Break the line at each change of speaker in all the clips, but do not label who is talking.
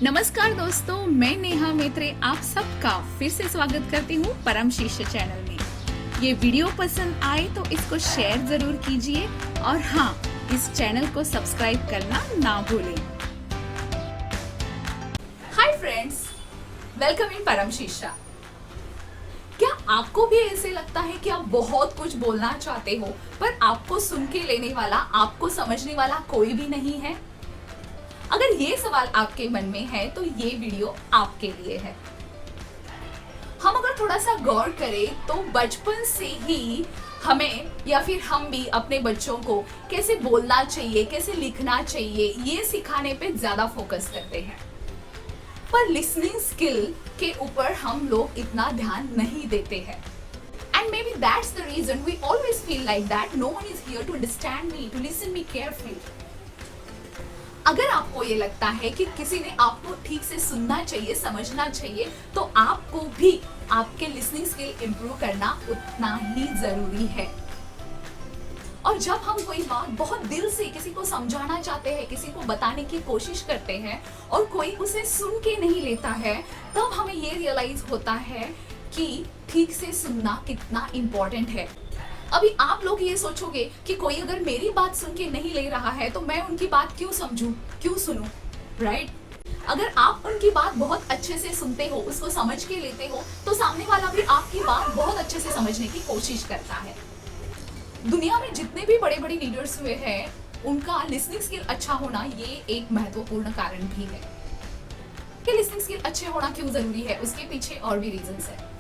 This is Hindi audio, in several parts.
नमस्कार दोस्तों, मैं नेहा मेत्रे आप सबका फिर से स्वागत करती हूँ परम शिष्य चैनल में। ये वीडियो पसंद आए तो इसको शेयर जरूर कीजिए और हाँ, इस चैनल को सब्सक्राइब करना ना भूलें। हाय फ्रेंड्स, वेलकम इन परम शिष्य। क्या आपको भी ऐसे लगता है कि आप बहुत कुछ बोलना चाहते हो पर आपको सुन के लेने वाला, आपको समझने वाला कोई भी नहीं है? अगर ये सवाल आपके मन में है तो ये वीडियो आपके लिए है। हम अगर थोड़ा सा गौर करें तो बचपन से ही हमें या फिर हम भी अपने बच्चों को कैसे बोलना चाहिए, कैसे लिखना चाहिए, ये सिखाने पे ज्यादा फोकस करते हैं। पर लिसनिंग स्किल के ऊपर हम लोग इतना ध्यान नहीं देते हैं। And maybe that's the reason we always feel like that no one is here to understand me, to listen me carefully. अगर आपको ये लगता है कि किसी ने आपको ठीक से सुनना चाहिए, समझना चाहिए, तो आपको भी आपके लिसनिंग स्किल इंप्रूव करना उतना ही जरूरी है। और जब हम कोई बात बहुत दिल से किसी को समझाना चाहते हैं, किसी को बताने की कोशिश करते हैं और कोई उसे सुन के नहीं लेता है, तब हमें ये रियलाइज होता है कि ठीक से सुनना कितना इम्पोर्टेंट है। अभी आप लोग ये सोचोगे कि कोई अगर मेरी बात सुन के नहीं ले रहा है तो मैं उनकी बात क्यों समझूं, क्यों सुनूं, राइट? अगर आप उनकी बात बहुत अच्छे से सुनते हो, उसको समझ के लेते हो, तो सामने वाला भी आपकी बात बहुत अच्छे से समझने की कोशिश करता है। दुनिया में जितने भी बड़े बड़े लीडर्स हुए हैं, उनका लिसनिंग स्किल अच्छा होना ये एक महत्वपूर्ण कारण भी है। कि लिसनिंग स्किल अच्छे होना क्यों जरूरी है, उसके पीछे और भी रीजंस है।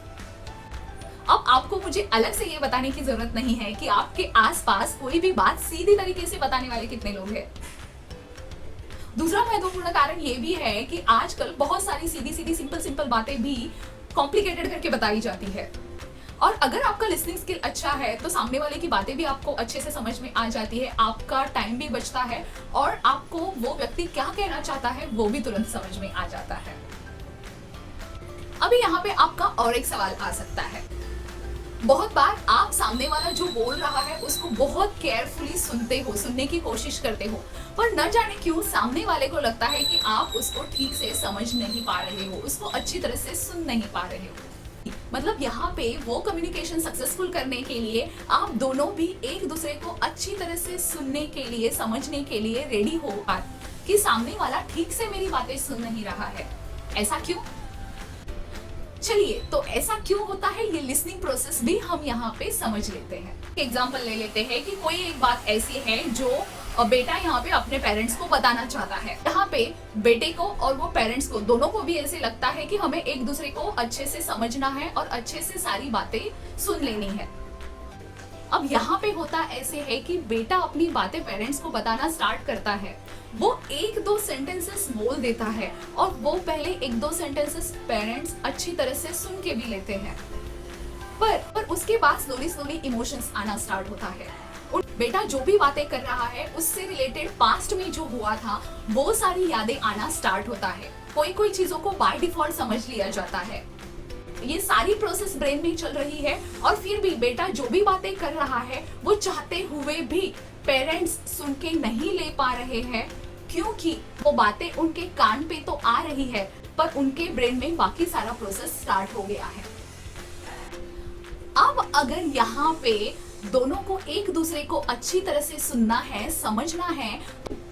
अब आपको मुझे अलग से ये बताने की जरूरत नहीं है कि आपके आसपास कोई भी बात सीधी तरीके से बताने वाले कितने लोग हैं। दूसरा महत्वपूर्ण कारण ये भी है कि आजकल बहुत सारी सीधी सीधी सिंपल बातें भी कॉम्प्लिकेटेड करके बताई जाती है। और अगर आपका लिसनिंग स्किल अच्छा है तो सामने वाले की बातें भी आपको अच्छे से समझ में आ जाती है, आपका टाइम भी बचता है और आपको वो व्यक्ति क्या कहना चाहता है वो भी तुरंत समझ में आ जाता है। अभी यहाँ पे आपका और एक सवाल आ सकता है। बहुत बार आप सामने वाला जो बोल रहा है उसको बहुत केयरफुली सुनते हो, सुनने की कोशिश करते हो, पर न जाने क्यों सामने वाले को लगता है कि आप उसको ठीक से समझ नहीं पा रहे हो, उसको अच्छी तरह से सुन नहीं पा रहे हो। मतलब यहाँ पे वो कम्युनिकेशन सक्सेसफुल करने के लिए आप दोनों भी एक दूसरे को अच्छी तरह से सुनने के लिए, समझने के लिए रेडी हो कि सामने वाला ठीक से मेरी बातें सुन नहीं रहा है। ऐसा क्यों? चलिए, तो ऐसा क्यों होता है ये लिसनिंग प्रोसेस भी हम यहाँ पे समझ लेते हैं। एग्जाम्पल ले लेते हैं कि कोई एक बात ऐसी है जो बेटा यहाँ पे अपने पेरेंट्स को बताना चाहता है। यहाँ पे बेटे को और वो पेरेंट्स को, दोनों को भी ऐसे लगता है कि हमें एक दूसरे को अच्छे से समझना है और अच्छे से सारी बातें सुन लेनी है। अब यहाँ पे होता ऐसे है कि बेटा अपनी बातें पेरेंट्स को बताना स्टार्ट करता है। वो एक दो सेंटेंसेस बोल देता है और वो पहले एक दो सेंटेंसेस पेरेंट्स अच्छी तरह से सुन के भी लेते हैं, पर उसके बाद स्लोली इमोशंस आना स्टार्ट होता है। बेटा जो भी बातें कर रहा है उससे रिलेटेड पास्ट में जो हुआ था वो सारी यादें आना स्टार्ट होता है। कोई चीजों को बाय डिफॉल्ट समझ लिया जाता है। ये सारी प्रोसेस ब्रेन में चल रही है और फिर भी बेटा जो भी बातें कर रहा है वो चाहते हुए भी पेरेंट्स सुन के नहीं ले पा रहे हैं, क्योंकि वो बातें उनके कान पे तो आ रही है पर उनके ब्रेन में बाकी सारा प्रोसेस स्टार्ट हो गया है। अब अगर यहाँ पे दोनों को एक दूसरे को अच्छी तरह से सुनना है, समझना है,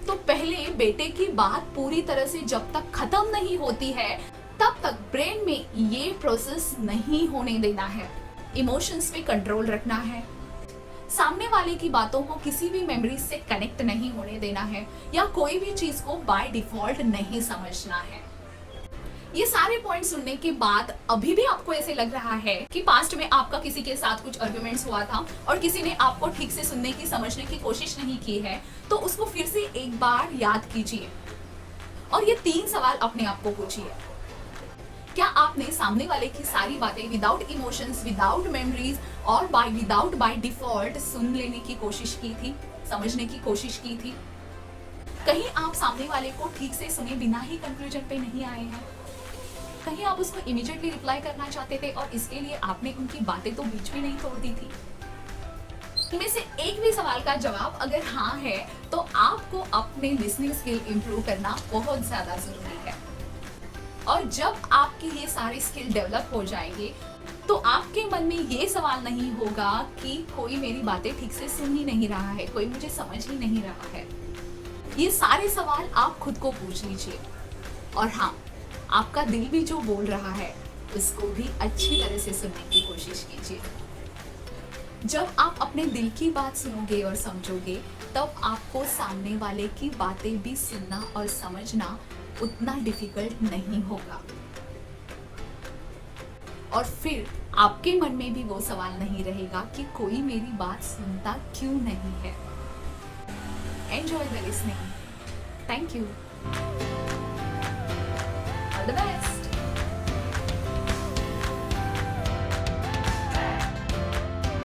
तो पहले बेटे की बात पूरी तरह से जब तक खत्म नहीं होती है तब तक ब्रेन में ये प्रोसेस नहीं होने देना है। इमोशंस पे कंट्रोल रखना है, सामने वाले की बातों को किसी भी मेमोरी से कनेक्ट नहीं होने देना है या कोई भी चीज को बाय डिफॉल्ट नहीं समझना है। ये सारे पॉइंट सुनने के बाद अभी भी आपको ऐसे लग रहा है कि पास्ट में आपका किसी के साथ कुछ आर्गुमेंट्स हुआ था और किसी ने आपको ठीक से सुनने की, समझने की कोशिश नहीं की है, तो उसको फिर से एक बार याद कीजिए और ये 3 सवाल अपने आप को पूछिए। क्या आपने सामने वाले की सारी बातें विदाउट इमोशंस, विदाउट मेमोरीज और विदाउट बाय डिफॉल्ट सुन लेने की कोशिश की थी, समझने की कोशिश की थी? कहीं आप सामने वाले को ठीक से सुने बिना ही कंक्लूजन पे नहीं आए हैं? कहीं आप उसको इमीडिएटली रिप्लाई करना चाहते थे और इसके लिए आपने उनकी बातें तो बीच में नहीं तोड़ दी थी? इनमें से एक भी सवाल का जवाब अगर हाँ है तो आपको अपने लिसनिंग स्किल इंप्रूव करना बहुत ज्यादा जरूरी है। और जब आपकी ये सारे स्किल डेवलप हो जाएंगे तो आपके मन में ये सवाल नहीं होगा कि कोई मेरी बातें ठीक से सुन ही नहीं रहा है, कोई मुझे समझ ही नहीं रहा है। ये सारे सवाल आप खुद को पूछ लीजिए। और हाँ, आपका दिल भी जो बोल रहा है उसको भी अच्छी तरह से सुनने की कोशिश कीजिए। जब आप अपने दिल की बात सुनोगे और समझोगे तब आपको सामने वाले की बातें भी सुनना और समझना उतना डिफिकल्ट नहीं होगा। और फिर आपके मन में भी वो सवाल नहीं रहेगा कि कोई मेरी बात सुनता क्यों नहीं है। Enjoy the listening. Thank you. All the best.